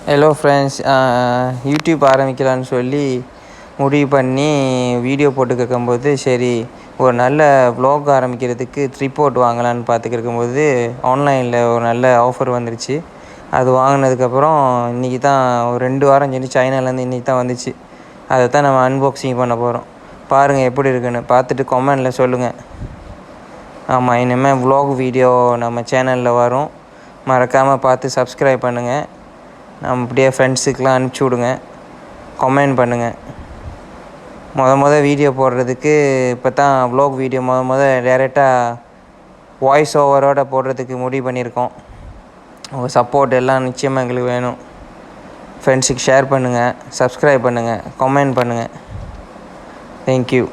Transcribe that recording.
Hello friends, YouTube ஆரம்பிக்கலான்னு சொல்லி முடிவு பண்ணி வீடியோ போட்டுக்கிருக்கும்போது, சரி ஒரு நல்ல வ்ளாக் ஆரம்பிக்கிறதுக்கு ட்ரிபோர்ட் வாங்கலான்னு பார்த்துக்கிருக்கும்போது, ஆன்லைனில் ஒரு நல்ல ஆஃபர் வந்துருச்சு. அது வாங்கினதுக்கப்புறம் இன்றைக்கி தான் ஒரு 2 வாரம் சென்று சைனாலேருந்து இன்றைக்கி தான் வந்துச்சு. அதை தான் நம்ம அன்பாக்சிங் பண்ண போகிறோம். பாருங்கள் எப்படி இருக்குன்னு பார்த்துட்டு கமெண்டில் சொல்லுங்கள். ஆமாம், இனிமேல் வ்ளாக் வீடியோ நம்ம சேனலில் வரும். மறக்காமல் பார்த்து சப்ஸ்கிரைப் பண்ணுங்கள். நம்ம அப்படியே ஃப்ரெண்ட்ஸுக்கெலாம் அனுப்பிச்சி விடுங்க. கமெண்ட் பண்ணுங்கள். வீடியோ போடுறதுக்கு இப்போ தான் வ்ளாக் வீடியோ டேரெக்டாக வாய்ஸ் ஓவரோடு போடுறதுக்கு முடிவு பண்ணியிருக்கோம். உங்கள் சப்போர்ட் எல்லாம் நிச்சயமாக எங்களுக்கு வேணும். ஃப்ரெண்ட்ஸுக்கு ஷேர் பண்ணுங்கள், சப்ஸ்கிரைப் பண்ணுங்கள், கமெண்ட் பண்ணுங்கள். தேங்க்யூ.